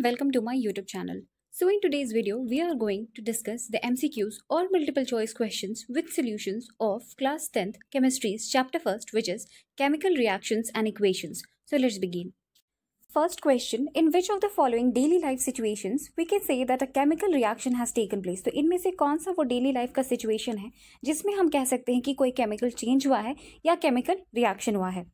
welcome to my YouTube channel. So in today's video, we are going to discuss the MCQs or multiple choice questions with solutions of class 10th chemistry's chapter 1st, which is chemical reactions and equations. So let's begin. First question, in which of the following daily life situations we can say that a chemical reaction has taken place? तो इनमें से कौन सा वो daily life का situation है जिसमें हम कह सकते हैं कि कोई केमिकल चेंज हुआ है या केमिकल रिएक्शन हुआ है?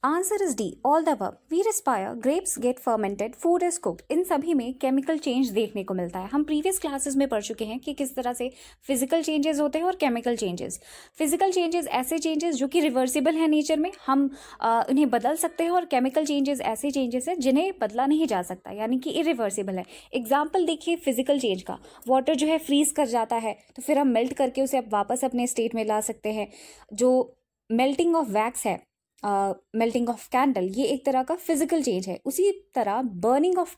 Answer is D, all the above. We respire, grapes get fermented, food is cooked. इन सभी में केमिकल चेंज देखने को मिलता है. हम प्रीवियस क्लासेस में पढ़ चुके हैं कि किस तरह से फिजिकल चेंजेस होते हैं और केमिकल चेंजेस. फिजिकल चेंजेस ऐसे चेंजेस जो कि रिवर्सिबल है नेचर में, हम उन्हें बदल सकते हैं, और केमिकल चेंजेस ऐसे चेंजेस हैं जिन्हें बदला नहीं जा सकता, यानी कि इरिवर्सिबल है. एग्जाम्पल देखिए फिजिकल चेंज का. वाटर जो है फ्रीज कर जाता है तो फिर हम मेल्ट करके उसे अब वापस अपने स्टेट में ला सकते हैं. जो मेल्टिंग ऑफ वैक्स है, मेल्टिंग ऑफ कैंडल, ये एक तरह का फिजिकल चेंज है. उसी तरह बर्निंग ऑफ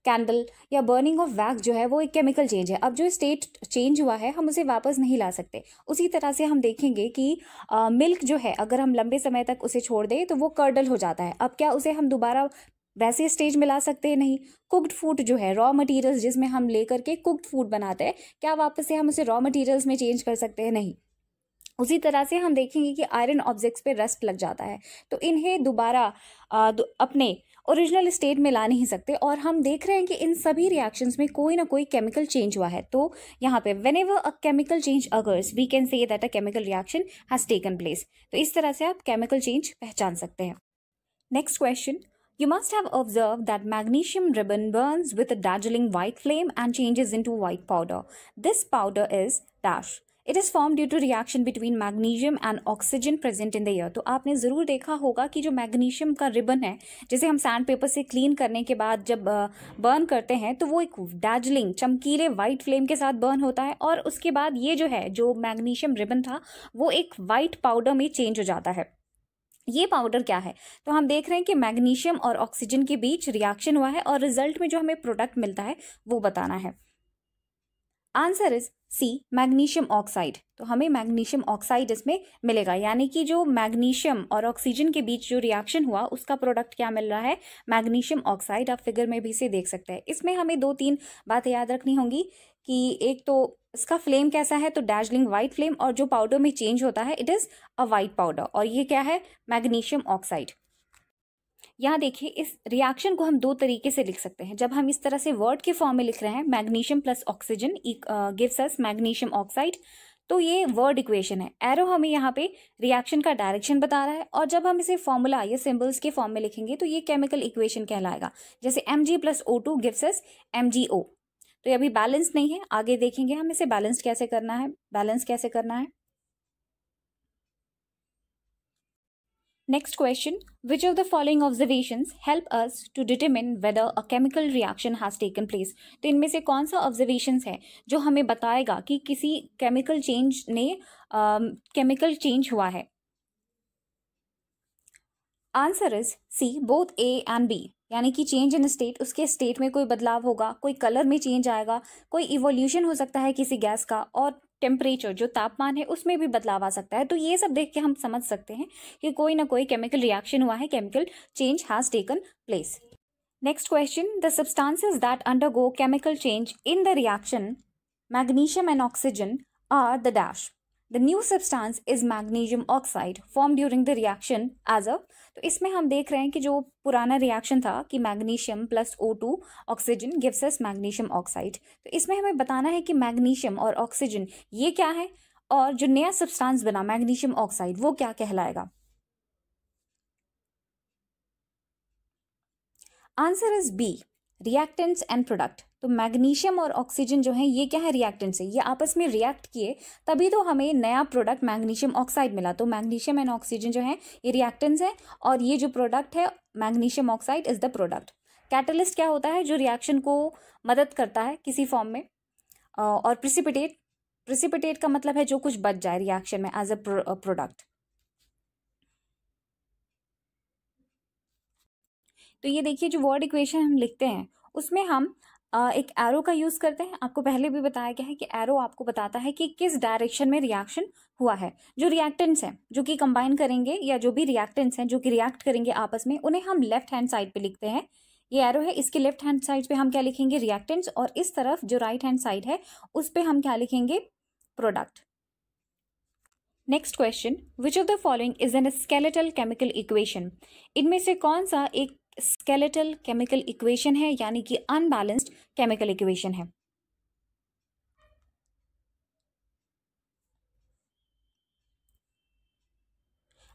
कैंडल या बर्निंग ऑफ वैक्स जो है वो एक केमिकल चेंज है. अब जो स्टेट चेंज हुआ है हम उसे वापस नहीं ला सकते. उसी तरह से हम देखेंगे कि मिल्क जो है अगर हम लंबे समय तक उसे छोड़ दें तो वो कर्डल हो जाता है. अब क्या उसे हम दोबारा वैसे स्टेज में ला सकते हैं? नहीं. कुक्ड फूड जो है, रॉ मटेरियल्स जिसमें हम लेकर के कुक्ड फूड बनाते हैं, क्या वापस से हम उसे रॉ मटेरियल्स में चेंज कर सकते हैं? नहीं. उसी तरह से हम देखेंगे कि आयरन ऑब्जेक्ट्स पे रस्ट लग जाता है तो इन्हें दोबारा अपने ओरिजिनल स्टेट में ला नहीं सकते. और हम देख रहे हैं कि इन सभी रिएक्शंस में कोई ना कोई केमिकल चेंज हुआ है. तो यहाँ पे whenever a chemical change occurs we can say that a chemical reaction has taken place. तो इस तरह से आप केमिकल चेंज पहचान सकते हैं. Next question, you must have observed that magnesium ribbon burns with a dazzling white flame and changes into white powder. This powder is dash. It is formed due to reaction between magnesium and oxygen present in the air. तो आपने ज़रूर देखा होगा कि जो magnesium का ribbon है, जिसे हम सैंड पेपर से क्लीन करने के बाद जब बर्न करते हैं तो वो एक डैजलिंग चमकीले वाइट फ्लेम के साथ बर्न होता है, और उसके बाद ये जो है, जो मैग्नीशियम रिबन था, वो एक वाइट पाउडर में चेंज हो जाता है. ये पाउडर क्या है? तो हम देख रहे हैं कि मैग्नीशियम और ऑक्सीजन के बीच रिएक्शन हुआ है और रिजल्ट में जो हमें प्रोडक्ट मिलता है वो बताना है. Answer is C, magnesium oxide. तो हमें मैग्नीशियम ऑक्साइड इसमें मिलेगा, यानी कि जो मैग्नीशियम और ऑक्सीजन के बीच जो रिएक्शन हुआ उसका प्रोडक्ट क्या मिल रहा है? Magnesium oxide. आप फिगर में भी इसे देख सकते हैं. इसमें हमें 2-3 बातें याद रखनी होंगी कि एक तो इसका फ्लेम कैसा है, तो डैजलिंग वाइट फ्लेम, और जो पाउडर में चेंज होता है it is a white powder, और ये क्या है? Magnesium oxide. यहाँ देखिए, इस रिएक्शन को हम 2 तरीके से लिख सकते हैं. जब हम इस तरह से वर्ड के फॉर्म में लिख रहे हैं, magnesium plus oxygen gives us magnesium oxide, तो ये वर्ड इक्वेशन है. एरो हमें यहाँ पे रिएक्शन का डायरेक्शन बता रहा है, और जब हम इसे फॉर्मूला या सिंबल्स के फॉर्म में लिखेंगे तो ये केमिकल इक्वेशन कहलाएगा. जैसे Mg plus O2 gives us MgO. तो ये अभी बैलेंस नहीं है, आगे देखेंगे हम इसे बैलेंस कैसे करना है. Next question, which of the following observations help us to determine whether a chemical reaction has taken place? तो इनमें से कौन सा observations है जो हमें बताएगा कि किसी केमिकल चेंज हुआ है? Answer is C, both A and B. यानी कि चेंज इन स्टेट, उसके स्टेट में कोई बदलाव होगा, कोई कलर में चेंज आएगा, कोई इवोल्यूशन हो सकता है किसी गैस का, और टेम्परेचर जो तापमान है उसमें भी बदलाव आ सकता है. तो ये सब देख के हम समझ सकते हैं कि कोई ना कोई केमिकल रिएक्शन हुआ है, chemical change has taken place. Next question, the substances that undergo chemical change in the reaction magnesium and oxygen are the dash. The new substance is magnesium oxide formed during the reaction as a. तो इसमें हम देख रहे हैं कि जो पुराना reaction था कि magnesium plus O2 oxygen gives us magnesium oxide. तो इसमें हमें बताना है कि मैग्नीशियम और ऑक्सीजन ये क्या है, और जो नया सब्सटेंस बना मैग्नीशियम ऑक्साइड वो क्या कहलाएगा. Answer is B, reactants and product. तो मैग्नीशियम और ऑक्सीजन जो है ये क्या है? रिएक्टेंट्स है. ये आपस में रिएक्ट किए तभी तो हमें नया प्रोडक्ट मैग्नीशियम ऑक्साइड मिला. तो मैग्नीशियम एंड ऑक्सीजन जो है ये रिएक्टेंट्स है, और ये जो प्रोडक्ट है magnesium oxide is the product. Catalyst क्या होता है? जो रिएक्शन को मदद करता है किसी फॉर्म में. और प्रिसिपिटेट का मतलब है जो कुछ बच जाए रिएक्शन में एज अ प्रोडक्ट. तो ये देखिए, जो वर्ड इक्वेशन हम लिखते हैं उसमें हम एक एरो का यूज करते हैं। आपको पहले भी बताया गया है कि एरो आपको बताता है कि किस डायरेक्शन में रिएक्शन हुआ है। जो रिएक्टेंट्स हैं जो कि कंबाइन करेंगे, या जो भी रिएक्टेंट्स हैं जो कि रिएक्ट करेंगे आपस में, उन्हें हम लेफ्ट हैंड साइड पे लिखते हैं। ये एरो है, इसके लेफ्ट हैंड साइड पे हम क्या लिखेंगे, रिएक्टेंट्स, और इस तरफ जो राइट हैंड साइड है उस पे हम क्या लिखेंगे, product. Next question, which of the following is an skeletal chemical equation. इनमें से कौन सा एक स्केलेटल केमिकल इक्वेशन है, यानी कि अनबैलेंस्ड केमिकल इक्वेशन है।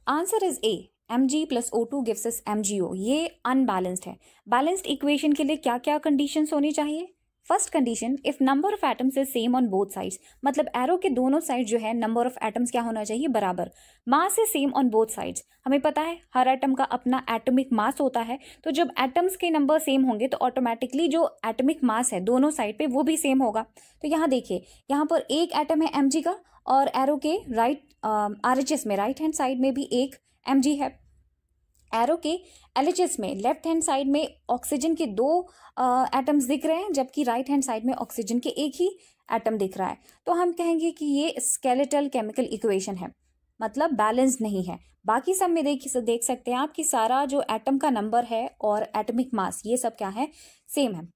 Answer is A, Mg plus O2 gives us MgO। ये अनबैलेंस्ड है। बैलेंस्ड इक्वेशन के लिए क्या क्या कंडीशंस होनी चाहिए। First condition, if number of atoms is same on both sides, मतलब एरो के दोनों साइड जो है नंबर ऑफ एटम्स क्या होना चाहिए, बराबर। Mass is same on both sides, हमें पता है हर एटम का अपना एटॉमिक मास होता है, तो जब एटम्स के नंबर सेम होंगे तो ऑटोमेटिकली जो एटॉमिक मास है दोनों साइड पे वो भी सेम होगा। तो यहाँ देखिए, यहाँ पर एक एटम है Mg का, और एरो के राइट RHS में राइट हैंड साइड में भी एक Mg है। एरो के LHS में लेफ्ट हैंड साइड में ऑक्सीजन के दो एटम्स दिख रहे हैं, जबकि राइट हैंड साइड में ऑक्सीजन के एक ही एटम दिख रहा है। तो हम कहेंगे कि ये स्केलेटल केमिकल इक्वेशन है, मतलब बैलेंस नहीं है। बाकी सब में देख सकते हैं आप कि सारा जो एटम का नंबर है और एटॉमिक मास ये सब क्या है, सेम है।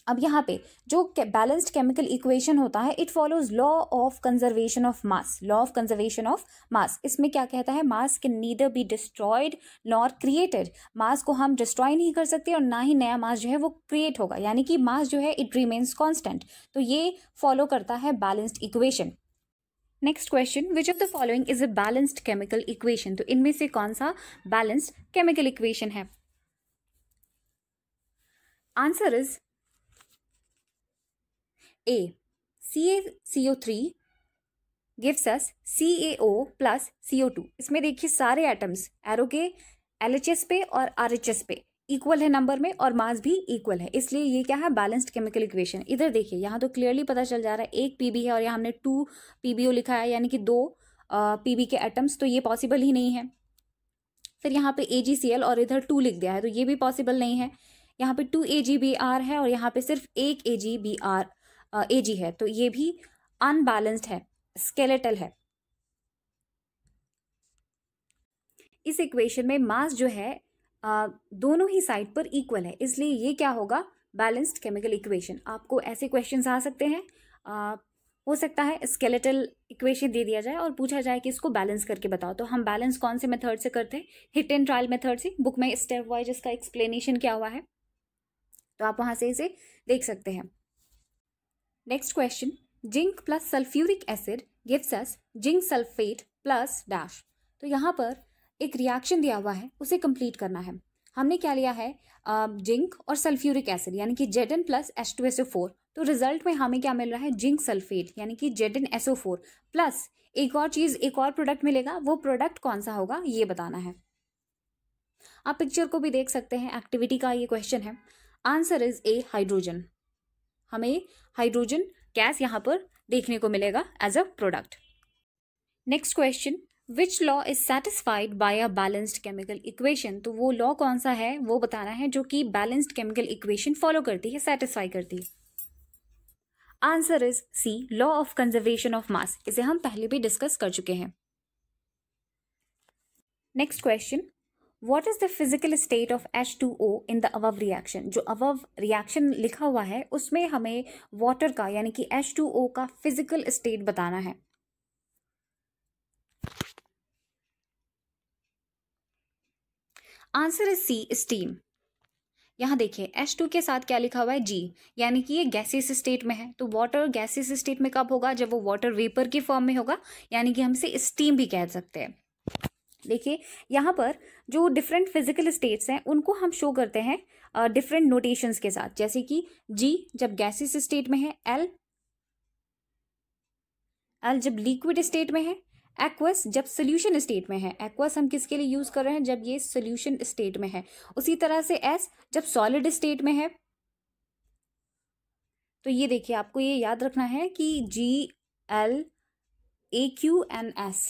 अब यहाँ पे जो बैलेंस्ड केमिकल इक्वेशन होता है, it follows law of conservation of mass. Law of conservation of mass इसमें क्या कहता है, mass can neither be destroyed nor created. Mass को हम डिस्ट्रॉय नहीं कर सकते और ना ही नया मास जो है वो क्रिएट होगा, यानी कि मास जो है इट रिमेन्स कांस्टेंट। तो ये फॉलो करता है balanced equation. Next question, which of the following is a balanced chemical equation. तो इनमें से कौन सा बैलेंस्ड केमिकल इक्वेशन है। Answer is A, CaCO3 gives us CaO plus CO2। इसमें देखिए सारे एटम्स एरो के LHS पे और RHS पे इक्वल है नंबर में, और मास भी इक्वल है, इसलिए ये क्या है, बैलेंस्ड केमिकल इक्वेशन। इधर देखिए, यहाँ तो क्लियरली पता चल जा रहा है एक PB है और यहाँ हमने 2 PBO लिखा है, यानी कि 2 PB के एटम्स, तो ये पॉसिबल ही नहीं है। फिर यहाँ पे AgCl और इधर 2 लिख दिया है, तो ये भी पॉसिबल नहीं है। यहाँ पे 2 AgBr है और यहाँ पे सिर्फ एक AgBr Ag है, तो ये भी अनबैलेंस्ड है, स्केलेटल है। इस इक्वेशन में मास जो है दोनों ही साइड पर इक्वल है, इसलिए ये क्या होगा, बैलेंस्ड केमिकल इक्वेशन। आपको ऐसे क्वेश्चंस आ सकते हैं, हो सकता है स्केलेटल इक्वेशन दे दिया जाए और पूछा जाए कि इसको बैलेंस करके बताओ। तो हम बैलेंस कौन से मेथड से करते हैं, हिट एंड ट्रायल मेथड से। बुक में स्टेप वाइज इसका एक्सप्लेनेशन क्या हुआ है, तो आप वहां से इसे देख सकते हैं। Next question, zinc plus sulphuric acid gives us zinc sulphate plus dash. तो यहाँ पर एक रिएक्शन दिया हुआ है, उसे कंप्लीट करना है। हमने क्या लिया है, जिंक और सल्फ्यूरिक एसिड, यानी कि Zn प्लस H2SO4। तो रिजल्ट में हमें क्या मिल रहा है, जिंक सल्फेट, यानी कि ZnSO4 प्लस एक और चीज, एक और प्रोडक्ट मिलेगा। वो प्रोडक्ट कौन सा होगा ये बताना है। आप पिक्चर को भी देख सकते हैं, एक्टिविटी का ये क्वेश्चन है। Answer is A, hydrogen. हमें हाइड्रोजन गैस यहाँ पर देखने को मिलेगा as a product. Next question, which law is satisfied by a balanced chemical equation. तो वो लॉ कौन सा है वो बताना है जो कि बैलेंस्ड केमिकल इक्वेशन फॉलो करती है, सेटिस्फाई करती है। Answer is C, law of conservation of mass. इसे हम पहले भी डिस्कस कर चुके हैं। Next question, What is the physical state of H2O in the above reaction। जो above reaction लिखा हुआ है उसमें हमें वाटर का, यानी कि H2O का फिजिकल स्टेट बताना है। Answer is C, steam. यहाँ देखिए H2 के साथ क्या लिखा हुआ है, G, यानी कि ये गैसियस स्टेट में है। तो वाटर गैसियस स्टेट में कब होगा, जब वो वाटर वेपर की फॉर्म में होगा, यानी कि हम इसे स्टीम भी कह सकते हैं। देखिए यहाँ पर जो डिफरेंट फिजिकल स्टेट्स हैं उनको हम शो करते हैं डिफरेंट नोटेशंस के साथ, जैसे कि G जब गैसियस स्टेट में है, L जब लिक्विड स्टेट में है, एक्वस जब सोल्यूशन स्टेट में है। एक्वस हम किसके लिए यूज कर रहे हैं, जब ये सोल्यूशन स्टेट में है। उसी तरह से S जब सॉलिड स्टेट में है। तो ये देखिए, आपको ये याद रखना है कि G, L, AQ and S।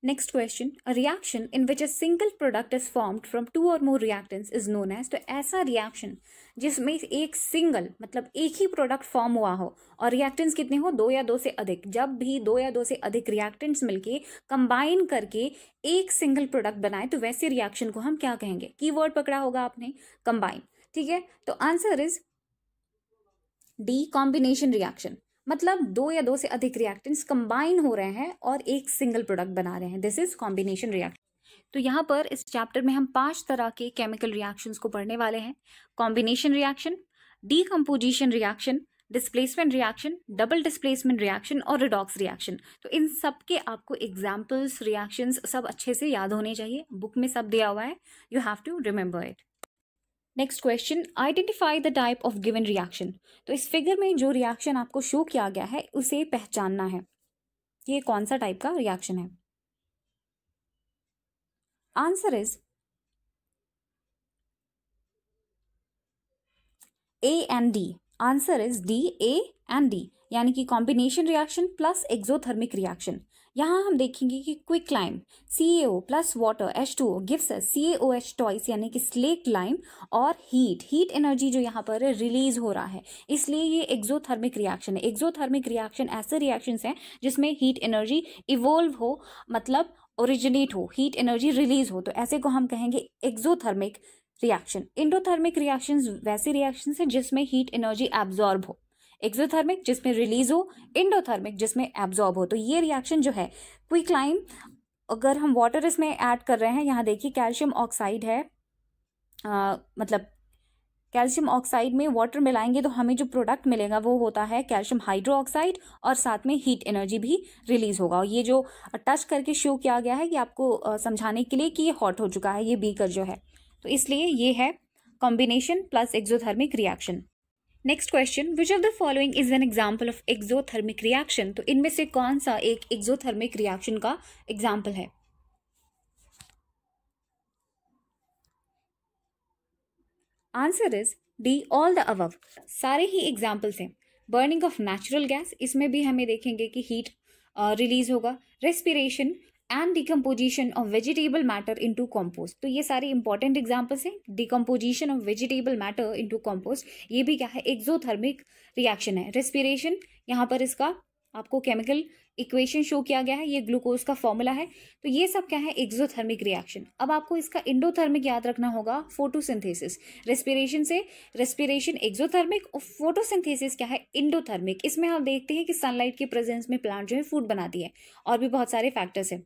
Next question, a reaction in which a single product is formed from 2 और more reactants is known as. तो ऐसा रिएक्शन जिसमें एक सिंगल मतलब एक ही प्रोडक्ट फॉर्म हुआ हो और रिएक्टेंट्स कितने हो, 2 या 2 से अधिक, जब भी 2 या 2 से अधिक रिएक्टेंट्स मिलके कंबाइन करके एक सिंगल प्रोडक्ट बनाए तो वैसे रिएक्शन को हम क्या कहेंगे। कीवर्ड पकड़ा होगा आपने, कंबाइन। ठीक है, तो answer is D, combination reaction. मतलब 2 या 2 से अधिक रिएक्टेंट्स कंबाइन हो रहे हैं और एक सिंगल प्रोडक्ट बना रहे हैं, दिस इज कॉम्बिनेशन रिएक्शन। तो यहाँ पर इस चैप्टर में हम 5 तरह के केमिकल रिएक्शंस को पढ़ने वाले हैं। Combination reaction, decomposition reaction, displacement reaction, double displacement reaction और रिडॉक्स रिएक्शन। तो इन सब के आपको एग्जाम्पल्स, रिएक्शंस सब अच्छे से याद होने चाहिए, बुक में सब दिया हुआ है, you have to remember it. Next question, identify the type of given reaction. तो इस फिगर में जो रिएक्शन आपको शो किया गया है उसे पहचानना है, ये कौन सा टाइप का रिएक्शन है। Answer is A and D. Answer is D, A and D, यानी कि combination reaction plus exothermic reaction. यहाँ हम देखेंगे कि quick lime CaO plus water H2O gives us CaOH twice, यानी कि स्लेक्ट लाइम, और हीट एनर्जी जो यहाँ पर रिलीज हो रहा है, इसलिए ये एक्सोथर्मिक रिएक्शन है। एक्सोथर्मिक रिएक्शन ऐसे रिएक्शंस हैं जिसमें हीट एनर्जी इवोल्व हो, मतलब ओरिजिनेट हो, हीट एनर्जी रिलीज हो, तो ऐसे को हम कहेंगे एक्सोथर्मिक रिएक्शन। एंडोथर्मिक रिएक्शंस वैसे रिएक्शंस हैं जिसमें हीट एनर्जी एब्जॉर्ब हो, एक्सोथर्मिक जिसमें रिलीज हो, एंडोथर्मिक जिसमें एब्जॉर्ब हो। तो ये रिएक्शन जो है क्विक लाइम, अगर हम वाटर इसमें ऐड कर रहे हैं, यहाँ देखिए कैल्शियम ऑक्साइड है, मतलब कैल्शियम ऑक्साइड में वाटर मिलाएंगे तो हमें जो प्रोडक्ट मिलेगा वो होता है कैल्शियम हाइड्रोक्साइड, और साथ में हीट एनर्जी भी रिलीज होगा। और ये जो टच करके शो किया गया है ये आपको समझाने के लिए कि ये हॉट हो चुका है, ये बीकर जो है, तो इसलिए ये है combination plus exothermic reaction. Next question, which of the following is an example of exothermic reaction. तो इनमें से कौन सा एक एक्सोथर्मिक रिएक्शन का एग्जाम्पल है। Answer is D, all the above, सारे ही एग्जाम्पल्स हैं। बर्निंग ऑफ नेचुरल गैस, इसमें भी हमें देखेंगे कि हीट रिलीज होगा। Respiration and decomposition of vegetable matter into compost, तो ये सारे इंपॉर्टेंट एग्जांपल्स हैं। Decomposition of vegetable matter into compost, ये भी क्या है, एक्सोथर्मिक रिएक्शन है। रेस्पिरेशन, यहाँ पर इसका आपको केमिकल इक्वेशन शो किया गया है, ये ग्लूकोज का फॉर्मूला है, तो ये सब क्या है, एक्सोथर्मिक रिएक्शन। अब आपको इसका एंडोथर्मिक याद रखना होगा, फोटोसिंथेसिस। रेस्पिरेशन से रेस्पिरेशन एक्सोथर्मिक और फोटोसिंथेसिस क्या है, एंडोथर्मिक। इसमें हम देखते हैं कि सनलाइट के प्रेजेंस में प्लांट जो है फूड बनाती है, और भी बहुत सारे फैक्टर्स हैं।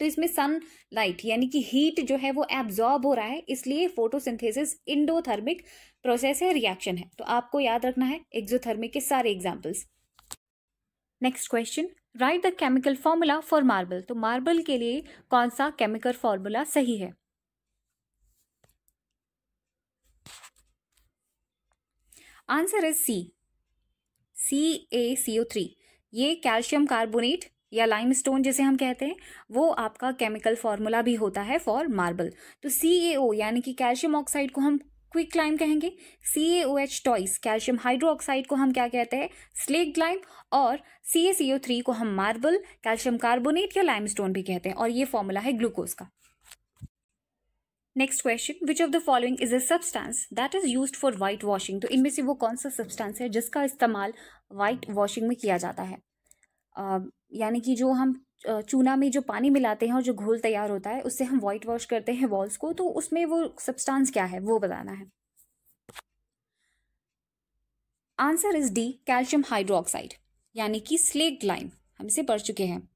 तो इसमें सनलाइट यानी कि हीट जो है वो एब्जॉर्ब हो रहा है, इसलिए फोटोसिंथेसिस एंडोथर्मिक प्रोसेस है, रिएक्शन है। तो आपको याद रखना है एक्सोथर्मिक के सारे examples. Next question, write the chemical formula for marble. तो मार्बल के लिए कौन सा केमिकल फॉर्मूला सही है। Answer is C, CaCO3। ये कैल्शियम कार्बोनेट या लाइमस्टोन जिसे हम कहते हैं, वो आपका केमिकल फॉर्मूला भी होता है फॉर मार्बल। तो CaO यानी कि कैल्शियम ऑक्साइड को हम क्विक लाइम कहेंगे, CaOH टॉइस कैल्शियम हाइड्रोक्साइड को हम क्या कहते हैं, स्लेक्ट लाइम, और CaCO3 को हम मार्बल, कैल्शियम कार्बोनेट या लाइमस्टोन भी कहते हैं, और ये फॉर्मूला है ग्लूकोज का। Next question, which of the following is a substance that is used for white washing. तो इनमें से वो कौन सा सब्सटेंस है जिसका इस्तेमाल वाइट वॉशिंग में किया जाता है। यानी कि जो हम चूना में जो पानी मिलाते हैं और जो घोल तैयार होता है उससे हम वाइट वॉश करते हैं वॉल्स को, तो उसमें वो सब्सटेंस क्या है वो बताना है। Answer is D, calcium hydroxide यानी कि स्लेक्ट लाइम, हम इसे पढ़ चुके हैं।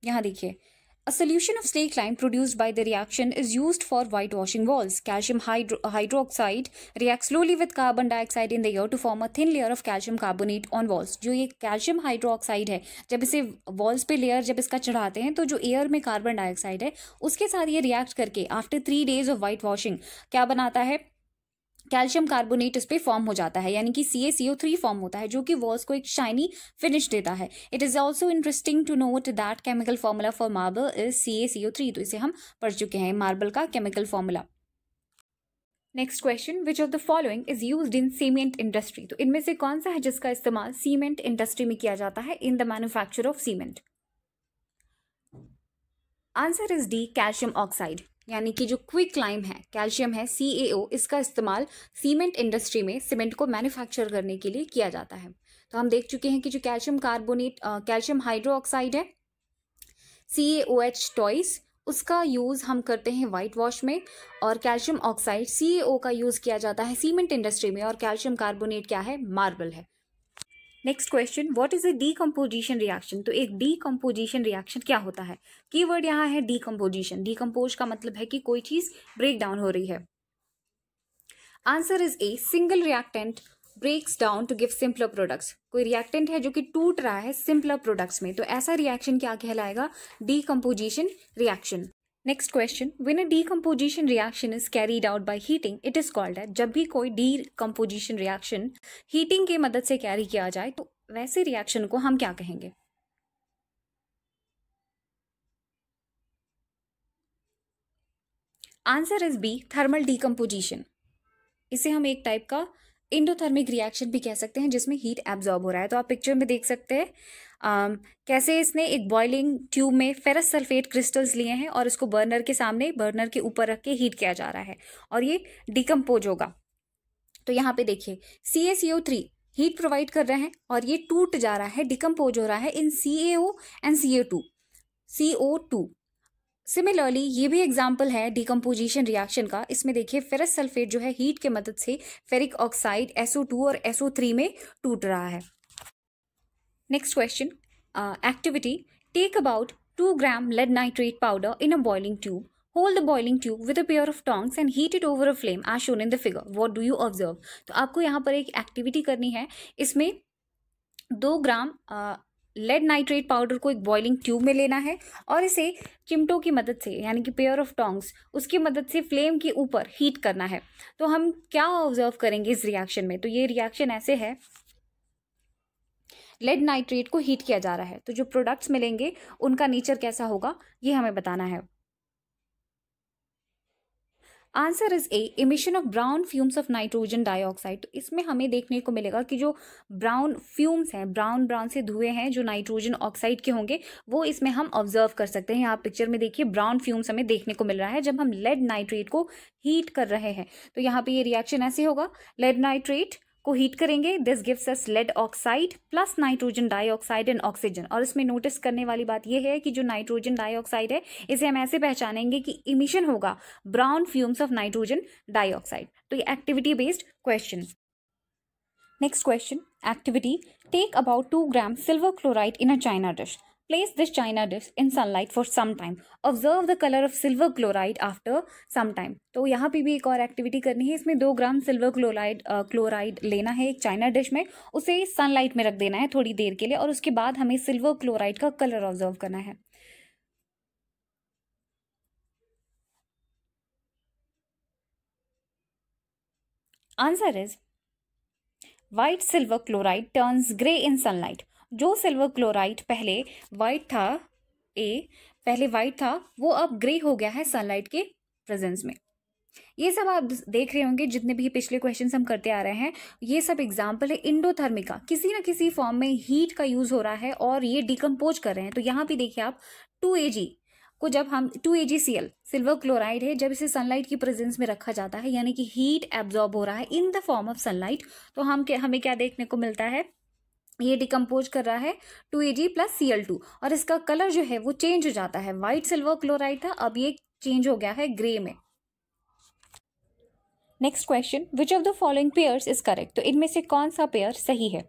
यहाँ देखिए, a solution of slaked lime produced by the reaction is used for whitewashing walls. Calcium hydroxide reacts slowly with carbon dioxide in the air to form a thin layer of calcium carbonate on walls. जो ये calcium hydroxide है, जब इसे walls पे layer जब इसका चढ़ाते हैं तो जो एयर में कार्बन डाइऑक्साइड है उसके साथ ये रिएक्ट करके after 3 days of white washing क्या बनाता है, कैल्शियम कार्बोनेट इस पे फॉर्म हो जाता है, यानी कि CaCO3 फॉर्म होता है, जो कि वॉल्स को एक शाइनी फिनिश देता है। It is also interesting to note that chemical formula for marble is CaCO3, तो इसे हम पढ़ चुके हैं, मार्बल का chemical formula. Next question, which of the following is used in cement industry. तो इनमें से कौन सा है जिसका इस्तेमाल सीमेंट इंडस्ट्री में किया जाता है, in the manufacture of cement. Answer is D, calcium oxide, यानी कि जो क्विक लाइम है, कैल्शियम है, CaO, इसका इस्तेमाल सीमेंट इंडस्ट्री में सीमेंट को मैन्युफैक्चर करने के लिए किया जाता है। तो हम देख चुके हैं कि जो कैल्शियम कार्बोनेट, कैल्शियम हाइड्रोक्साइड है, CaOH टॉइस, उसका यूज़ हम करते हैं वाइट वॉश में, और कैल्शियम ऑक्साइड CaO का यूज़ किया जाता है सीमेंट इंडस्ट्री में, और कैल्शियम कार्बोनेट क्या है, मार्बल है। Next question, what is a decomposition reaction. तो एक डीकम्पोजिशन रिएक्शन क्या होता है? कीवर्ड यहाँ है डीकम्पोजिशन। डीकम्पोज का मतलब है कि कोई चीज ब्रेक डाउन हो रही है। Answer is A, single reactant breaks down to give simpler products. कोई रिएक्टेंट है जो कि टूट रहा है सिंपलर प्रोडक्ट्स में, तो ऐसा रिएक्शन क्या कहलाएगा? Decomposition reaction. Next question, when a decomposition reaction is carried out by heating it is called है। जब भी कोई डीकम्पोजिशन रिएक्शन हीटिंग की मदद से कैरी किया जाए तो वैसे रिएक्शन को हम क्या कहेंगे? Answer is B, thermal decomposition. इसे हम एक टाइप का इंडोथर्मिक रिएक्शन भी कह सकते हैं जिसमें हीट एब्जॉर्ब हो रहा है। तो आप पिक्चर में देख सकते हैं कैसे इसने एक बॉइलिंग ट्यूब में फेरस सल्फेट क्रिस्टल्स लिए हैं और इसको बर्नर के सामने, बर्नर के ऊपर रख के हीट किया जा रहा है और ये डिकम्पोज होगा। तो यहाँ पे देखिए CaCO3 हीट प्रोवाइड कर रहे हैं और ये टूट जा रहा है, डिकम्पोज हो रहा है इन CaO एंड CO2। सिमिलरली ये भी एग्जाम्पल है डीकम्पोजिशन रिएक्शन का। इसमें देखिए फेरस सल्फेट जो है हीट के मदद से फेरिक ऑक्साइड SO2 और SO3 में टूट रहा है। Next question, activity, take about 2 gram lead nitrate powder in a boiling tube, hold the boiling tube with a pair of tongs and heat it over a flame as shown in the figure, what do you observe. तो आपको यहाँ पर एक activity करनी है। इसमें 2 gram lead nitrate powder को एक बॉइलिंग ट्यूब में लेना है और इसे चिमटों की मदद से, यानी कि पेयर ऑफ टोंग्स, उसकी मदद से फ्लेम के ऊपर हीट करना है। तो हम क्या ऑब्जर्व करेंगे इस रिएक्शन में? तो ये रिएक्शन ऐसे है, लेड नाइट्रेट को हीट किया जा रहा है, तो जो प्रोडक्ट्स मिलेंगे उनका नेचर कैसा होगा ये हमें बताना है। Answer is A, emission of brown fumes of nitrogen dioxide. तो इसमें हमें देखने को मिलेगा कि जो ब्राउन फ्यूम्स हैं, ब्राउन ब्राउन से धुएं हैं जो नाइट्रोजन ऑक्साइड के होंगे, वो इसमें हम ऑब्जर्व कर सकते हैं। यहाँ पिक्चर में देखिए ब्राउन फ्यूम्स हमें देखने को मिल रहा है जब हम लेड नाइट्रेट को हीट कर रहे हैं। तो यहाँ पे ये रिएक्शन ऐसे होगा, लेड नाइट्रेट को हीट करेंगे, this gives us lead oxide plus nitrogen dioxide and oxygen. और इसमें नोटिस करने वाली बात यह है कि जो नाइट्रोजन डाइऑक्साइड है इसे हम ऐसे पहचानेंगे कि इमिशन होगा brown fumes of nitrogen dioxide. तो ये activity based question. Next question, activity, take about 2 gram silver chloride in a china dish, place this china dish in sunlight for some time, observe the color of silver chloride after some time। तो यहाँ पे भी एक और activity करनी है। इसमें 2 gram silver chloride लेना है एक चाइना डिश में, उसे सनलाइट में रख देना है थोड़ी देर के लिए और उसके बाद हमें सिल्वर क्लोराइड का कलर ऑब्जर्व करना है। Answer is white silver chloride turns grey in sunlight. जो सिल्वर क्लोराइड पहले वाइट था वो अब ग्रे हो गया है सनलाइट के प्रेजेंस में। ये सब आप देख रहे होंगे जितने भी पिछले क्वेश्चंस हम करते आ रहे हैं, ये सब एग्जाम्पल है इंडोथर्मिक का। किसी ना किसी फॉर्म में हीट का यूज हो रहा है और ये डिकम्पोज कर रहे हैं। तो यहाँ पे देखिए आप 2Ag को, जब हम 2AgCl सिल्वर क्लोराइड है, जब इसे सनलाइट की प्रेजेंस में रखा जाता है यानी कि हीट एब्जॉर्ब हो रहा है in the form of sunlight, तो हमें क्या देखने को मिलता है? ये डिकम्पोज कर रहा है 2Ag प्लस Cl2 और इसका कलर जो है वो चेंज हो जाता है। व्हाइट सिल्वर क्लोराइड था, अब ये चेंज हो गया है ग्रे में। Next question, which of the following pairs is correct. तो इनमें से कौन सा पेयर सही है?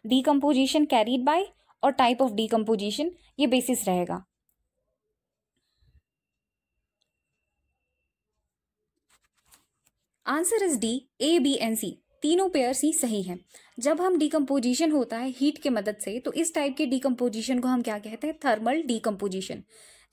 डीकम्पोजिशन कैरीड बाय और टाइप ऑफ डीकम्पोजिशन, ये बेसिस रहेगा। Answer is D, A, B and C, तीनों पेयर्स ही सही हैं। जब हम डीकम्पोजिशन होता है हीट के मदद से, तो इस टाइप के डीकम्पोजिशन को हम क्या कहते हैं? Thermal decomposition.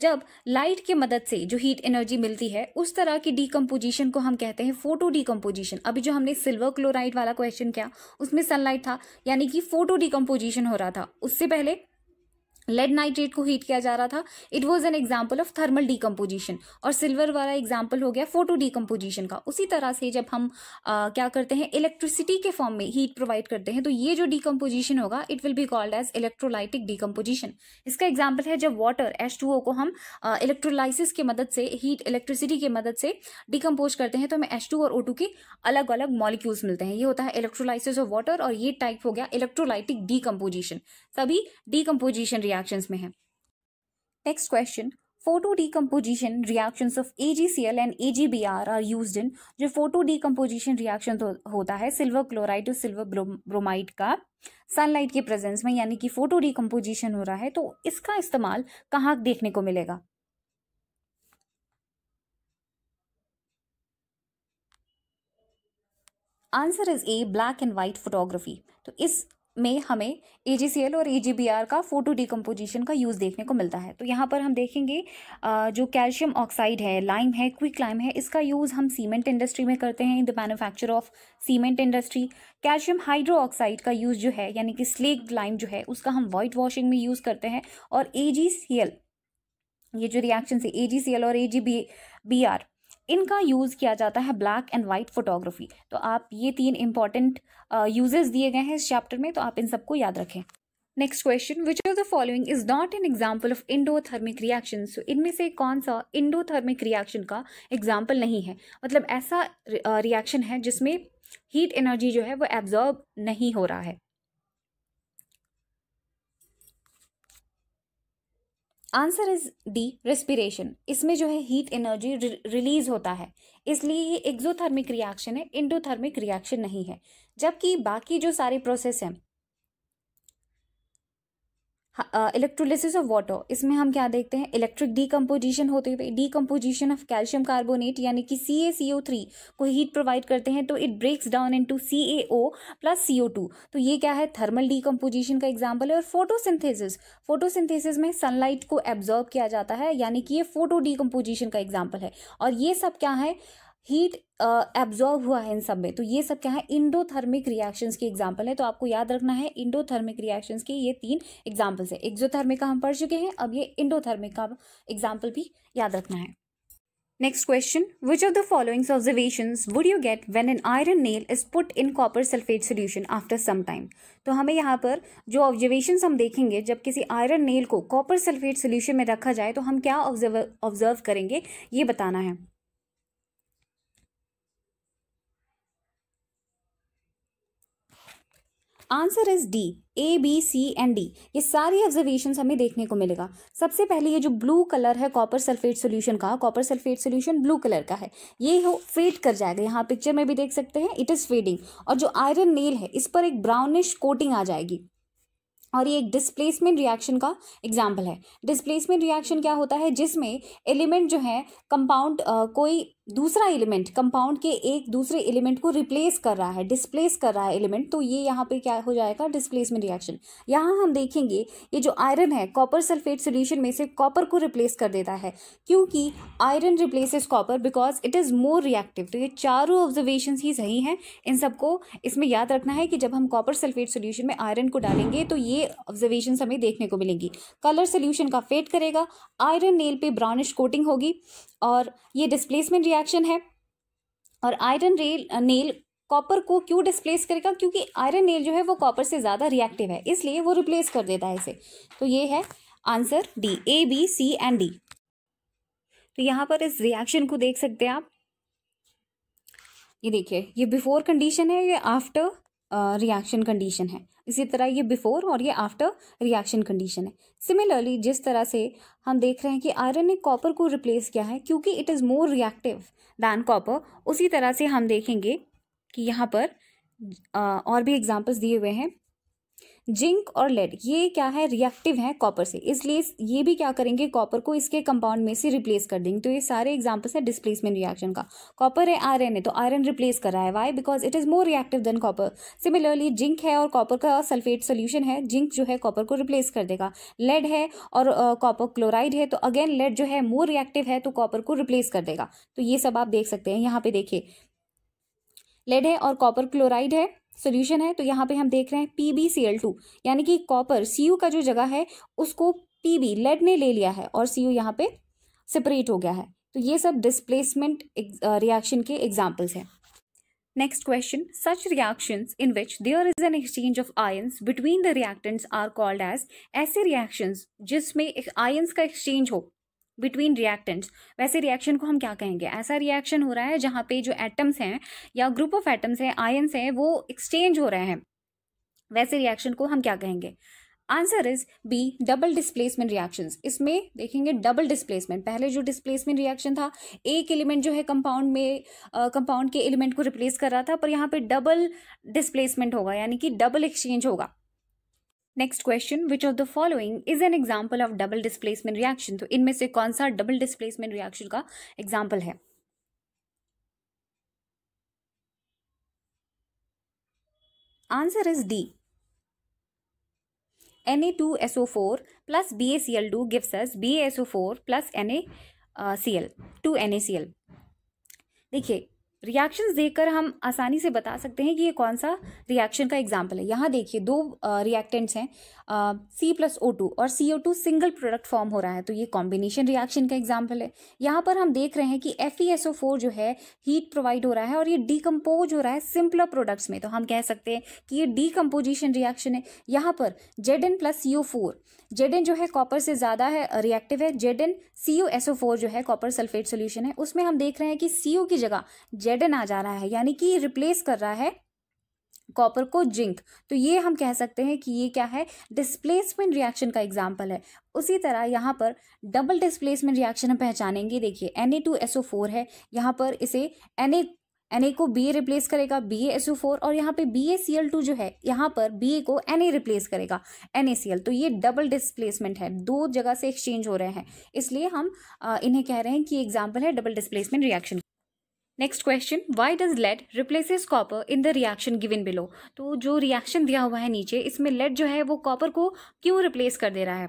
जब लाइट की मदद से जो हीट एनर्जी मिलती है उस तरह की डीकम्पोजिशन को हम कहते हैं फोटो डीकम्पोजिशन। अभी जो हमने सिल्वर क्लोराइड वाला क्वेश्चन किया उसमें सनलाइट था यानी कि फोटो डीकम्पोजिशन हो रहा था। उससे पहले लेड नाइट्रेट को हीट किया जा रहा था, it was an example of thermal decomposition. और सिल्वर वाला एग्जाम्पल हो गया फोटो डीकम्पोजिशन का। उसी तरह से जब हम क्या करते हैं, इलेक्ट्रिसिटी के फॉर्म में हीट प्रोवाइड करते हैं, तो ये जो डीकम्पोजिशन होगा it will be called as electrolytic decomposition. इसका एग्जाम्पल है जब वाटर H2O को हम इलेक्ट्रोलाइसिस की मदद से, हीट इलेक्ट्रिसिटी की मदद से डिकम्पोज करते हैं, तो हमें H2 और O2 के अलग अलग मॉलिक्यूल्स मिलते हैं। ये होता है इलेक्ट्रोलाइसिस ऑफ वाटर, और ये टाइप हो गया इलेक्ट्रोलाइटिक डीकम्पोजिशन। सभी डीकम्पोजिशन रिएक्शंस में है। Next question, photo decomposition reactions of AgCl and AgBr are used in. जो फोटो डीकम्पोजिशन रिएक्शन होता है सिल्वर क्लोराइड और सिल्वर ब्रोमाइड का सनलाइट के प्रेजेंस में, यानी कि फोटो डीकम्पोजिशन हो रहा है, तो इसका इस्तेमाल कहाँ देखने को मिलेगा? Answer is A, black and white photography. तो इस में हमें AgCl और AgBr का फोटो डीकम्पोजिशन का यूज़ देखने को मिलता है। तो यहाँ पर हम देखेंगे जो कैल्शियम ऑक्साइड है, लाइम है, क्विक लाइम है, इसका यूज़ हम सीमेंट इंडस्ट्री में करते हैं, in the manufacture of cement industry. Calcium hydro oxide का यूज़ जो है, यानी कि स्लेक्ड लाइम जो है, उसका हम वाइट वॉशिंग में यूज़ करते हैं। और AgCl, ये जो रिएक्शन है AgCl और AgBr, इनका यूज़ किया जाता है ब्लैक एंड वाइट फोटोग्राफी। तो आप ये 3 इंपॉर्टेंट यूजेस दिए गए हैं इस चैप्टर में, तो आप इन सबको याद रखें। Next question, which of the following is not an example of endothermic reaction. So इनमें से कौन सा इंडोथर्मिक रिएक्शन का एग्जाम्पल नहीं है, मतलब ऐसा रिएक्शन है जिसमें हीट एनर्जी जो है वो एब्जॉर्ब नहीं हो रहा है। Answer is D, respiration. इसमें जो है हीट एनर्जी रिलीज होता है, इसलिए ये एक्सोथर्मिक रिएक्शन है, इंडोथर्मिक रिएक्शन नहीं है। जबकि बाकी जो सारे प्रोसेस हैं, इलेक्ट्रोलिसिस ऑफ वाटर, इसमें हम क्या देखते हैं, इलेक्ट्रिक डीकम्पोजिशन होते हुए डीकम्पोजिशन ऑफ कैल्शियम कार्बोनेट यानी कि CaCO3 को हीट प्रोवाइड करते हैं, तो it breaks down into CaO plus CO2। तो ये क्या है, थर्मल डीकम्पोजिशन का एग्जाम्पल है। और फोटोसिंथेसिस, फोटोसिंथेसिस में सनलाइट को एब्जॉर्ब किया जाता है, यानी कि ये फोटो डीकम्पोजिशन का एग्जाम्पल है। और ये सब क्या है, हीट एब्जॉर्ब हुआ है इन सब में। तो ये सब क्या है, इंडोथर्मिक रिएक्शंस के एग्जाम्पल है। तो आपको याद रखना है इंडोथर्मिक रिएक्शंस के ये 3 एग्जाम्पल्स है। एक्सोथर्मिक का हम पढ़ चुके हैं, अब ये इंडोथर्मिक का एग्जाम्पल भी याद रखना है। Next question, which of the following observations would you get when an iron nail is put in copper sulphate solution after some time. तो हमें यहाँ पर जो ऑब्जर्वेशंस हम देखेंगे, जब किसी आयरन नेल को कॉपर सल्फेट सोल्यूशन में रखा जाए तो हम क्या ऑब्जर्व करेंगे, ये बताना है। Answer is D, A, B, C and D। ये सारी ऑब्जर्वेशंस हमें देखने को मिलेगा। सबसे पहले ये जो ब्लू कलर है कॉपर सल्फेट सोल्यूशन का, copper sulphate solution blue colour का है, ये हो फेड कर जाएगा। यहाँ पिक्चर में भी देख सकते हैं, इट इज फेडिंग। और जो आयरन नेल है इस पर एक ब्राउनिश कोटिंग आ जाएगी, और ये एक डिस्प्लेसमेंट रिएक्शन का एग्जाम्पल है। डिस्प्लेसमेंट रिएक्शन क्या होता है, जिसमें एलिमेंट जो है कंपाउंड, कोई दूसरा एलिमेंट कंपाउंड के एक दूसरे एलिमेंट को रिप्लेस कर रहा है, डिस्प्लेस कर रहा है एलिमेंट, तो ये यहाँ पे क्या हो जाएगा, डिस्प्लेसमेंट रिएक्शन। यहाँ हम देखेंगे ये जो आयरन है कॉपर सल्फेट सोल्यूशन में से कॉपर को रिप्लेस कर देता है, क्योंकि iron replaces copper because it is more reactive. तो ये चारों ऑब्जर्वेशन ही सही हैं, इन सबको इसमें याद रखना है कि जब हम कॉपर सल्फेट सोल्यूशन में आयरन को डालेंगे तो ये ऑब्जर्वेशन हमें देखने को मिलेंगी। कलर सोल्यूशन का फेड करेगा, आयरन नेल पे ब्राउनिश कोटिंग होगी, और ये डिस्प्लेसमेंट रिएक्शन है। और आयरन नेल कॉपर को क्यों डिस्प्लेस करेगा, क्योंकि आयरन नेल जो है वो कॉपर से ज़्यादा रिएक्टिव है, इसलिए वो रिप्लेस कर देता है इसे। तो ये है answer D, A, B, C and D। तो यहाँ पर इस रिएक्शन को देख सकते हैं आप, ये देखिए, ये बिफोर कंडीशन है, ये आफ्टर रिएक्शन कंडीशन है। इसी तरह ये बिफोर और ये आफ्टर रिएक्शन कंडीशन है। सिमिलरली जिस तरह से हम देख रहे हैं कि आयरन ने कॉपर को रिप्लेस किया है क्योंकि it is more reactive than copper, उसी तरह से हम देखेंगे कि यहाँ पर और भी एग्जांपल्स दिए हुए हैं। जिंक और लेड ये क्या है, रिएक्टिव है कॉपर से, इसलिए ये भी क्या करेंगे, कॉपर को इसके कंपाउंड में से रिप्लेस कर देंगे। तो ये सारे एग्जांपल्स है डिस्प्लेसमेंट रिएक्शन का। कॉपर है, आयरन है, तो आयरन रिप्लेस कर रहा है, why, because it is more reactive than copper. Similarly zinc है और कॉपर का सल्फेट सोल्यूशन है, जिंक जो है कॉपर को रिप्लेस कर देगा। लेड है और कॉपर क्लोराइड है, तो अगेन लेड जो है मोर रिएक्टिव है तो कॉपर को रिप्लेस कर देगा। तो ये सब आप देख सकते हैं। यहाँ पे देखिए, लेड है और कॉपर क्लोराइड है, सोल्यूशन है, तो यहाँ पे हम देख रहे हैं PbCl2 यानी कि कॉपर Cu का जो जगह है उसको Pb लेड ने ले लिया है और Cu यहाँ पे सेपरेट हो गया है। तो ये सब डिस्प्लेसमेंट रिएक्शन के एग्जाम्पल्स हैं। Next question, such reactions in which there is an exchange of ions between the reactants are called as, ऐसे रिएक्शंस जिसमें आयंस का एक्सचेंज हो बिटवीन रिएक्टेंट्स, वैसे रिएक्शन को हम क्या कहेंगे? ऐसा रिएक्शन हो रहा है जहाँ पे जो एटम्स हैं या ग्रुप ऑफ एटम्स हैं, आयंस हैं, वो एक्सचेंज हो रहे हैं, वैसे रिएक्शन को हम क्या कहेंगे? Answer is B, double displacement reactions. इसमें देखेंगे डबल डिस्प्लेसमेंट, पहले जो डिस्प्लेसमेंट रिएक्शन था एक एलिमेंट जो है कंपाउंड में कंपाउंड के एलिमेंट को रिप्लेस कर रहा था, पर यहाँ पे डबल डिस्प्लेसमेंट होगा यानी कि डबल एक्सचेंज होगा। Next question, which of the following is an example of double displacement reaction? तो इनमें से कौन सा डबल डिस्प्लेसमेंट रिएक्शन का एग्जाम्पल है? Answer is D, Na2SO4 plus BaCl2 gives us BaSO4 plus NaCl, 2NaCl। देखिए reactions देखकर हम आसानी से बता सकते हैं कि ये कौन सा रिएक्शन का एग्जाम्पल है। यहाँ देखिए दो रिएक्टेंट्स हैं C+O2 और CO2 सिंगल प्रोडक्ट फॉर्म हो रहा है, तो ये कॉम्बिनेशन रिएक्शन का एग्जाम्पल है। यहाँ पर हम देख रहे हैं कि FeSO4 जो है हीट प्रोवाइड हो रहा है और ये डीकम्पोज हो रहा है सिंपलर प्रोडक्ट्स में, तो हम कह सकते हैं कि ये डीकम्पोजिशन रिएक्शन है। यहाँ पर Zn+CO4, Zn जो है कॉपर से ज़्यादा है रिएक्टिव है, ZnCuSO4 जो है कॉपर सल्फेट सोल्यूशन है, उसमें हम देख रहे हैं कि Cu की जगह Zn आ जा रहा है यानी कि रिप्लेस कर रहा है कॉपर को जिंक, तो ये हम कह सकते हैं कि ये क्या है? डिस्प्लेसमेंट रिएक्शन का एग्जाम्पल है। उसी तरह यहाँ पर डबल डिस्प्लेसमेंट रिएक्शन हम पहचानेंगे। देखिए Na2SO4 है, यहाँ पर इसे Na को Ba रिप्लेस करेगा BaSO4 और यहाँ पे BaCl2 जो है यहाँ पर Ba को Na रिप्लेस करेगा NaCl, तो ये डबल डिस्प्लेसमेंट है, दो जगह से एक्सचेंज हो रहे हैं, इसलिए हम इन्हें कह रहे हैं कि एग्जाम्पल है double displacement reaction. Next question, why does lead replaces copper in the reaction given below? तो जो रिएक्शन दिया हुआ है नीचे, इसमें लेड जो है वो कॉपर को क्यों रिप्लेस कर दे रहा है?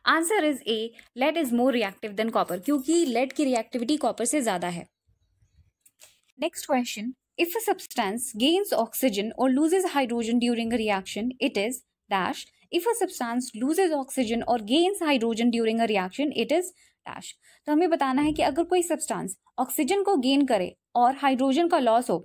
Answer is A, lead is more reactive than copper, क्योंकि लेड की रिएक्टिविटी कॉपर से ज्यादा है। Next question, if a substance gains oxygen और loses hydrogen during a reaction it is dash. If a substance loses oxygen और gains hydrogen during a reaction it is dash. तो हमें बताना है कि अगर कोई सब्सटेंस ऑक्सीजन को गेन करे और हाइड्रोजन का लॉस हो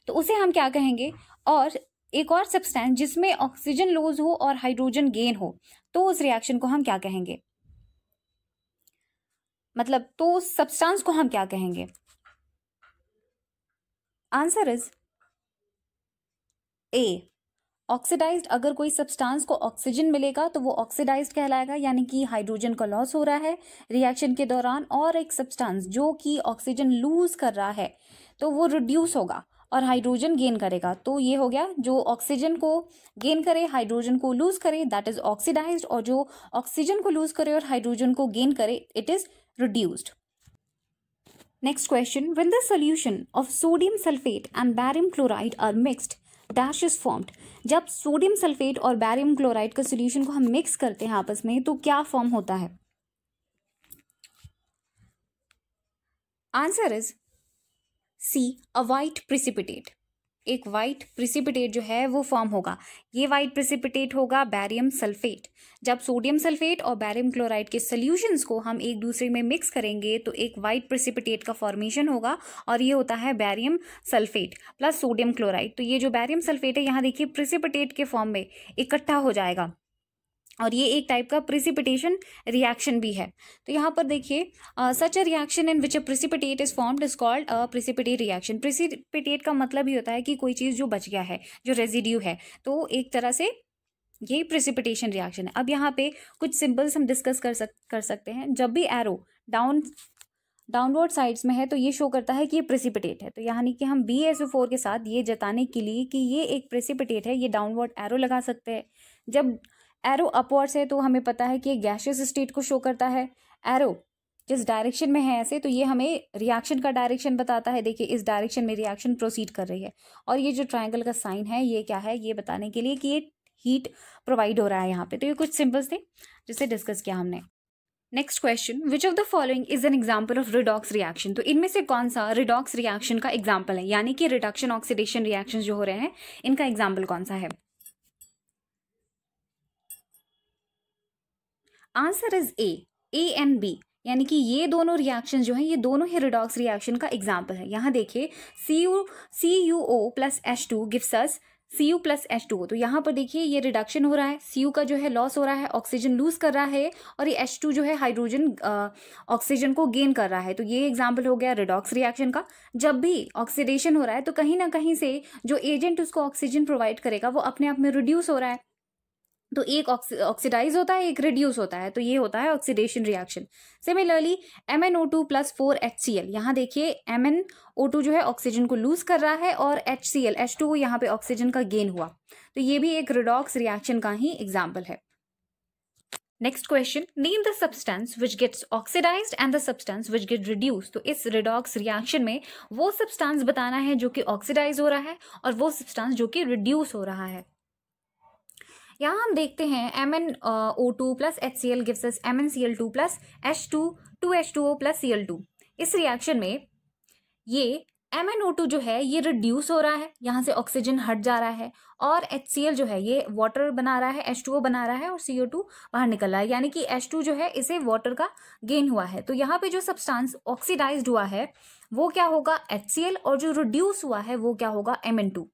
तो उसे हम क्या कहेंगे? और एक और सब्सटेंस जिसमें ऑक्सीजन लॉस हो और हाइड्रोजन गेन हो तो उस रिएक्शन को हम क्या कहेंगे? मतलब तो उस सब्सटेंस को हम क्या कहेंगे? Answer is A, oxidised. अगर कोई सब्सटेंस को ऑक्सीजन मिलेगा तो वो ऑक्सीडाइज्ड कहलाएगा, यानी कि हाइड्रोजन का लॉस हो रहा है रिएक्शन के दौरान, और एक सब्सटेंस जो कि ऑक्सीजन लूज कर रहा है तो वो रिड्यूस होगा और हाइड्रोजन गेन करेगा। तो ये हो गया, जो ऑक्सीजन को गेन करे हाइड्रोजन को लूज करे दैट इज ऑक्सीडाइज्ड, और जो ऑक्सीजन को लूज करे और हाइड्रोजन को गेन करे it is reduced. Next question, when the solution of sodium sulphate and barium chloride are mixed dash is formed. जब सोडियम सल्फेट और बैरियम क्लोराइड का सोल्यूशन को हम मिक्स करते हैं आपस में तो क्या फॉर्म होता है? Answer is C, a white precipitate. एक वाइट प्रिसिपिटेट जो है वो फॉर्म होगा। ये वाइट प्रिसिपिटेट होगा बैरियम सल्फेट। जब सोडियम सल्फेट और बैरियम क्लोराइड के सॉल्यूशंस को हम एक दूसरे में मिक्स करेंगे तो एक वाइट प्रिसिपिटेट का फॉर्मेशन होगा और ये होता है barium sulphate plus sodium chloride. तो ये जो बैरियम सल्फेट है यहाँ देखिए प्रिसिपिटेट के फॉर्म में इकट्ठा हो जाएगा और ये एक टाइप का प्रिसिपिटेशन रिएक्शन भी है। तो यहाँ पर देखिए such a reaction in which a precipitate is formed is called a precipitate reaction. Precipitate का मतलब ही होता है कि कोई चीज़ जो बच गया है, जो रेजिड्यू है, तो एक तरह से ये प्रिसिपिटेशन रिएक्शन है। अब यहाँ पे कुछ सिंबल्स हम डिस्कस कर सकते हैं। जब भी एरो डाउनवर्ड साइड्स में है तो ये शो करता है कि ये प्रेसिपिटेट है, तो यानी कि हम BaSO4 के साथ ये जताने के लिए कि ये एक प्रेसिपिटेट है ये डाउनवर्ड एरो लगा सकते हैं। जब एरो अपवर्ड्स है तो हमें पता है कि ये गैसियस स्टेट को शो करता है। एरो जिस डायरेक्शन में है ऐसे तो ये हमें रिएक्शन का डायरेक्शन बताता है। देखिए इस डायरेक्शन में रिएक्शन प्रोसीड कर रही है। और ये जो ट्रायंगल का साइन है ये क्या है? ये बताने के लिए कि ये हीट प्रोवाइड हो रहा है यहाँ पे। तो ये कुछ सिंबल्स थे जिसे डिस्कस किया हमने। Next question, which of the following is an example of redox reaction. तो इनमें से कौन सा रिडॉक्स रिएक्शन का एग्जाम्पल है, यानी कि रिडक्शन ऑक्सीडेशन रिएक्शन जो हो रहे हैं इनका एग्जाम्पल कौन सा है। Answer is A and B, यानी कि ये दोनों रिएक्शन जो हैं ये दोनों ही रिडॉक्स रिएक्शन का एग्जाम्पल है। यहाँ देखिए CuO plus H2 gives us Cu plus H2O। तो यहाँ पर देखिए ये रिडक्शन हो रहा है, Cu का जो है लॉस हो रहा है, ऑक्सीजन लूज कर रहा है, और ये H2 जो है हाइड्रोजन ऑक्सीजन को गेन कर रहा है। तो ये एग्जाम्पल हो गया रिडॉक्स रिएक्शन का। जब भी ऑक्सीडेशन हो रहा है तो कहीं ना कहीं से जो एजेंट उसको ऑक्सीजन प्रोवाइड करेगा वो अपने आप में रिड्यूस हो रहा है, तो एक ऑक्सीडाइज होता है, एक रिड्यूस होता है, तो ये होता है oxidation reaction. Similarly MnO2 plus 4HCl, यहाँ देखिए MnO2 जो है ऑक्सीजन को लूज कर रहा है और HCl H2O यहाँ पे ऑक्सीजन का गेन हुआ, तो ये भी एक रिडॉक्स रिएक्शन का ही एग्जाम्पल है। Next question, name the substance which gets oxidised and the substance which get reduce. तो इस रिडॉक्स रिएक्शन में वो सब्सटेंस बताना है जो कि ऑक्सीडाइज हो रहा है और वो सब्सटेंस जो कि रिड्यूस हो रहा है। यहाँ हम देखते हैं MnO2 plus HCl gives us MnCl2 plus H2 2H2O plus Cl2। इस रिएक्शन में ये MnO2 जो है ये रिड्यूस हो रहा है, यहाँ से ऑक्सीजन हट जा रहा है, और HCl जो है ये वाटर बना रहा है, H2O बना रहा है और CO2 बाहर निकल रहा है, यानी कि H2 जो है इसे वाटर का गेन हुआ है। तो यहाँ पे जो सब्सटेंस ऑक्सीडाइज्ड हुआ है वो क्या होगा HCl, और जो रिड्यूस हुआ है वो क्या होगा Mn2।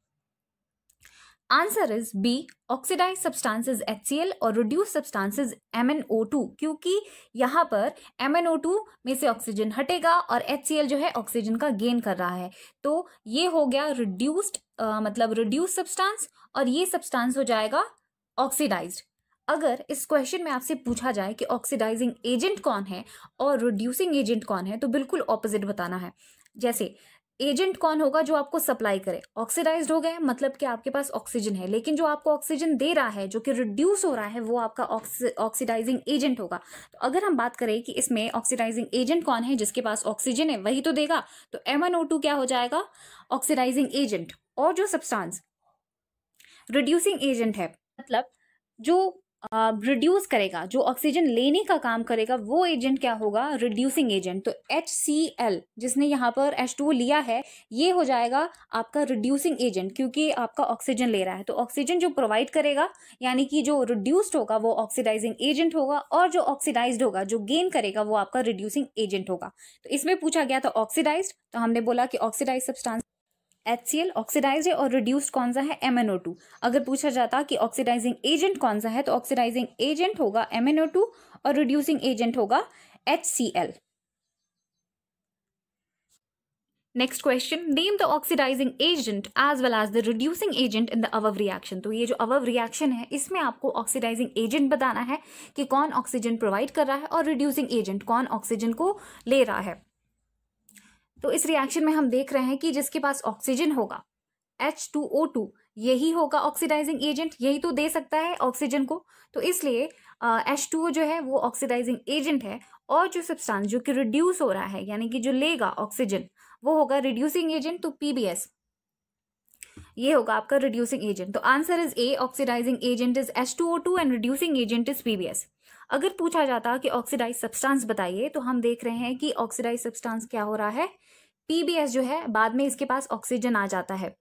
Answer is B, oxidise substances HCl और रिड्यूस सब्सटेंसेस MnO2, क्योंकि यहाँ पर MnO2 में से ऑक्सीजन हटेगा और HCl जो है ऑक्सीजन का गेन कर रहा है, तो ये हो गया रिड्यूस्ड मतलब रिड्यूस सब्सटेंस, और ये सब्सटेंस हो जाएगा ऑक्सीडाइज्ड। अगर इस क्वेश्चन में आपसे पूछा जाए कि ऑक्सीडाइजिंग एजेंट कौन है और रिड्यूसिंग एजेंट कौन है, तो बिल्कुल ऑपोजिट बताना है। जैसे एजेंट कौन होगा, जो आपको सप्लाई करे, ऑक्सीडाइज्ड हो गए मतलब कि आपके पास ऑक्सीजन है, लेकिन जो आपको ऑक्सीजन दे रहा है जो कि रिड्यूस हो रहा है वो आपका ऑक्सीडाइजिंग एजेंट होगा। तो अगर हम बात करें कि इसमें ऑक्सीडाइजिंग एजेंट कौन है, जिसके पास ऑक्सीजन है वही तो देगा, तो MnO2 क्या हो जाएगा, ऑक्सीडाइजिंग एजेंट। और जो सब्सटेंस रिड्यूसिंग एजेंट है, मतलब जो रिड्यूस करेगा, जो ऑक्सीजन लेने का काम करेगा, वो एजेंट क्या होगा, रिड्यूसिंग एजेंट। तो HCl जिसने यहाँ पर H2O लिया है ये हो जाएगा आपका रिड्यूसिंग एजेंट, क्योंकि आपका ऑक्सीजन ले रहा है। तो ऑक्सीजन जो प्रोवाइड करेगा यानी कि जो रिड्यूस्ड होगा वो ऑक्सीडाइजिंग एजेंट होगा, और जो ऑक्सीडाइज्ड होगा जो गेन करेगा वो आपका रिड्यूसिंग एजेंट होगा। तो इसमें पूछा गया था ऑक्सीडाइज्ड, तो हमने बोला कि ऑक्सीडाइज सब्सटेंस HCl ऑक्सीडाइज्ड है और रिड्यूस्ड कौन सा है, MnO2। अगर पूछा जाता कि ऑक्सीडाइजिंग एजेंट कौन सा है, तो ऑक्सीडाइजिंग एजेंट होगा MnO2 और रिड्यूसिंग एजेंट होगा HCl। Next question, name the oxidising agent as well as the reducing agent in the above reaction. तो ये जो अबव रिएक्शन है इसमें आपको ऑक्सीडाइजिंग एजेंट बताना है कि कौन ऑक्सीजन प्रोवाइड कर रहा है, और रिड्यूसिंग एजेंट कौन ऑक्सीजन को ले रहा है। तो इस रिएक्शन में हम देख रहे हैं कि जिसके पास ऑक्सीजन होगा H2O2 यही होगा ऑक्सीडाइजिंग एजेंट, यही तो दे सकता है ऑक्सीजन को। तो इसलिए H2O जो है वो ऑक्सीडाइजिंग एजेंट है, और जो सब्सटेंस जो कि रिड्यूस हो रहा है यानी कि जो लेगा ऑक्सीजन वो होगा रिड्यूसिंग एजेंट, तो PBS ये होगा आपका रिड्यूसिंग एजेंट। तो answer is A, oxidising agent is H2O2 and reducing agent is PBS। अगर पूछा जाता कि ऑक्सीडाइज सब्सटेंस बताइए, तो हम देख रहे हैं कि ऑक्सीडाइज सब्सटेंस क्या हो रहा है, PBS जो है बाद में इसके पास ऑक्सीजन आ जाता है,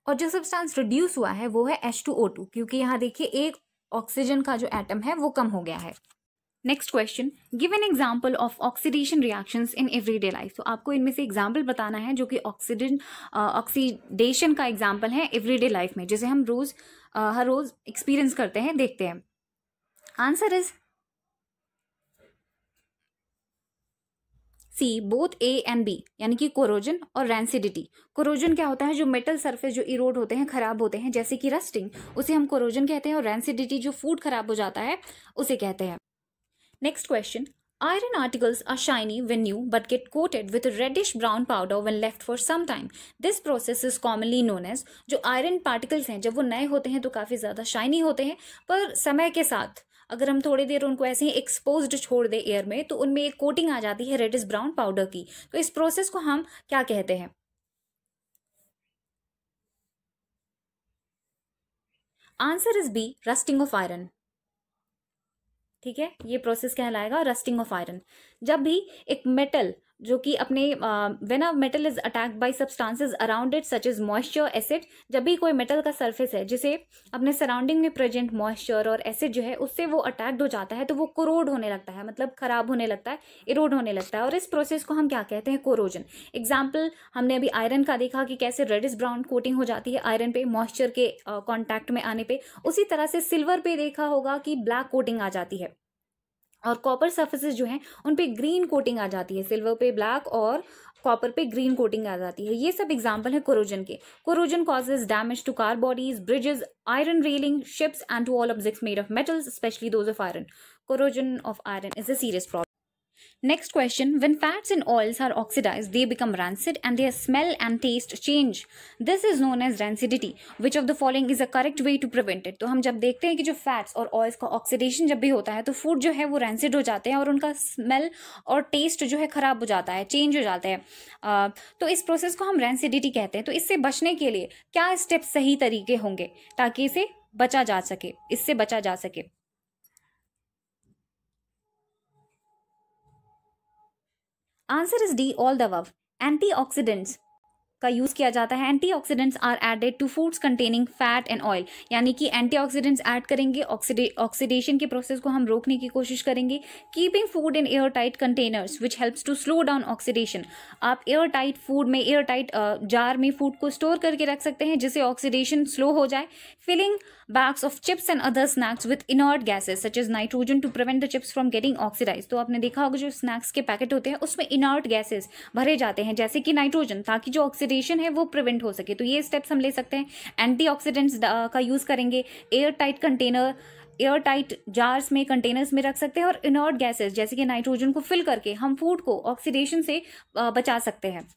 और जो सब्सटेंस रिड्यूस हुआ है वो है H2O2, क्योंकि यहाँ देखिए एक ऑक्सीजन का जो एटम है वो कम हो गया है। Next question, give an example of oxidation reactions in everyday life. तो आपको इनमें से एग्जाम्पल बताना है जो कि ऑक्सीडेशन का एग्जाम्पल है एवरीडे लाइफ में, जैसे हम हर रोज एक्सपीरियंस करते हैं, देखते हैं। Answer is C, both A and B, यानी कि कोरोजन और रैंसिडिटी। कोरोजन क्या होता है, जो मेटल सरफेस जो इरोड होते हैं, खराब होते हैं, जैसे कि रस्टिंग, उसे हम कोरोजन कहते हैं, और रैंसिडिटी जो फूड खराब हो जाता है उसे कहते हैं। Next question, iron articles are shiny when new but get coated with a reddish brown powder when left for some time. This process is commonly known as, जो आयरन पार्टिकल्स हैं जब वो नए होते हैं तो काफ़ी ज़्यादा शाइनी होते हैं, पर समय के साथ अगर हम थोड़ी देर उनको ऐसे ही एक्सपोज्ड छोड़ दें एयर में, तो उनमें एक कोटिंग आ जाती है रेडिश ब्राउन पाउडर की। तो इस प्रोसेस को हम क्या कहते हैं। Answer is B, rusting of iron. ठीक है, ये प्रोसेस कहलाएगा रस्टिंग ऑफ आयरन। जब भी एक मेटल जो कि अपने when a metal is attacked by substances around it such as moisture, acid, जब भी कोई मेटल का सरफेस है जिसे अपने सराउंडिंग में प्रेजेंट मॉइस्चर और एसिड जो है उससे वो अटैक्ड हो जाता है, तो वो कोरोड होने लगता है, मतलब खराब होने लगता है, इरोड होने लगता है, और इस प्रोसेस को हम क्या कहते हैं, कोरोजन। एग्जाम्पल हमने अभी आयरन का देखा कि कैसे रेडिश ब्राउन कोटिंग हो जाती है आयरन पे मॉइस्चर के कॉन्टैक्ट में आने पे, उसी तरह से सिल्वर पे देखा होगा कि ब्लैक कोटिंग आ जाती है, और कॉपर सर्फेसेस जो हैं उन पे ग्रीन कोटिंग आ जाती है, सिल्वर पे ब्लैक और कॉपर पे ग्रीन कोटिंग आ जाती है। ये सब एग्जांपल है कोरोजन के। Corrosion causes damage to car bodies, bridges, iron railing, ships and to all objects made of metals, specially those of iron. Corrosion of iron is a serious problem. Next question, when fats and oils are oxidized, they become rancid and their smell and taste change. This is known as rancidity. Which of the following is a correct way to prevent it? तो हम जब देखते हैं कि जो fats और oils का oxidation जब भी होता है तो फूड जो है वो रैंसिड हो जाते हैं और उनका स्मेल और टेस्ट जो है खराब हो जाता है, चेंज हो जाता है। तो इस प्रोसेस को हम रैंसिडिटी कहते हैं। तो इससे बचने के लिए क्या स्टेप सही तरीके होंगे ताकि इसे बचा जा सके, इससे बचा जा सके? Answer is D, all the above. Antioxidants का यूज किया जाता है। Antioxidants are added to foods containing fat and oil, यानी कि एंटीऑक्सीडेंट्स ऐड करेंगे, ऑक्सीडेशन के प्रोसेस को हम रोकने की कोशिश करेंगे। Keeping food in airtight containers which helps to slow down oxidation. आप एयर टाइट फूड में, एयर टाइट जार में फूड को स्टोर करके रख सकते हैं जिससे ऑक्सीडेशन स्लो हो जाए। Filling bags of chips and other snacks with inert gases such as nitrogen to prevent the chips from getting oxidized। तो आपने देखा होगा जो स्नैक्स के पैकेट होते हैं उसमें इनर्ट गैसेस भरे जाते हैं जैसे कि नाइट्रोजन, ताकि जो ऑक्सीडेशन है वो प्रिवेंट हो सके। तो ये स्टेप्स हम ले सकते हैं। एंटीऑक्सीडेंट्स का यूज करेंगे, air tight container, air tight jars में, कंटेनर्स में रख सकते हैं, और इनर्ट गैसेस जैसे कि नाइट्रोजन को फिल करके हम फूड को ऑक्सीडेशन से बचा सकते हैं।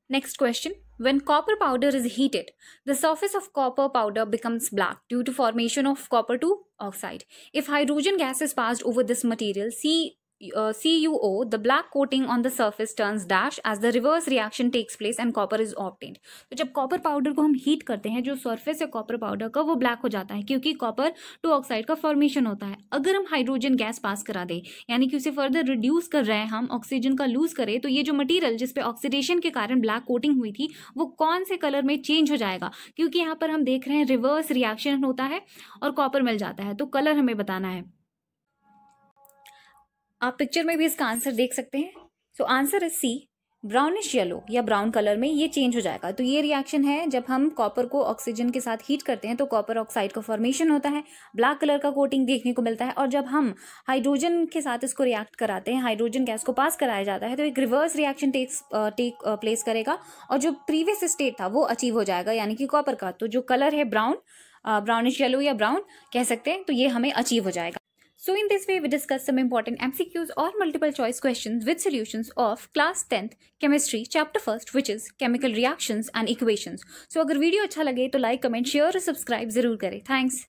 Next question, when copper powder is heated, the surface of copper powder becomes black due to formation of copper 2 oxide. If hydrogen gas is passed over this material, CuO, the black coating on the surface turns dash as the reverse reaction takes place and copper is obtained. तो जब copper powder को हम heat करते हैं, जो surface है copper powder का वो ब्लैक हो जाता है क्योंकि कॉपर 2 ऑक्साइड का फॉर्मेशन होता है। अगर हम हाइड्रोजन गैस पास करा दें, यानी कि उसे फर्दर रिड्यूस कर रहे हैं हम, ऑक्सीजन का लूज करें, तो ये जो मटीरियल जिसपे ऑक्सीडेशन के कारण ब्लैक कोटिंग हुई थी वो कौन से कलर में चेंज हो जाएगा? क्योंकि यहाँ पर हम देख रहे हैं रिवर्स रिएक्शन होता है और कॉपर मिल जाता है, तो कलर हमें बताना है। आप पिक्चर में भी इसका आंसर देख सकते हैं। So answer is C, brownish yellow या ब्राउन कलर में ये चेंज हो जाएगा। तो ये रिएक्शन है, जब हम कॉपर को ऑक्सीजन के साथ हीट करते हैं तो कॉपर ऑक्साइड का फॉर्मेशन होता है, ब्लैक कलर का कोटिंग देखने को मिलता है, और जब हम हाइड्रोजन के साथ इसको रिएक्ट कराते हैं, हाइड्रोजन गैस को पास कराया जाता है, तो एक रिवर्स रिएक्शन टेक प्लेस करेगा और जो प्रीवियस स्टेट था वो अचीव हो जाएगा, यानी कि कॉपर का तो जो कलर है ब्राउन, ब्राउनिश येलो या ब्राउन कह सकते हैं, तो ये हमें अचीव हो जाएगा। So in this way we discussed some important MCQs or multiple choice questions with solutions of class 10th chemistry chapter 1st which is chemical reactions and equations. So अगर वीडियो अच्छा लगे तो लाइक, कमेंट, शेयर और subscribe जरूर करें। Thanks.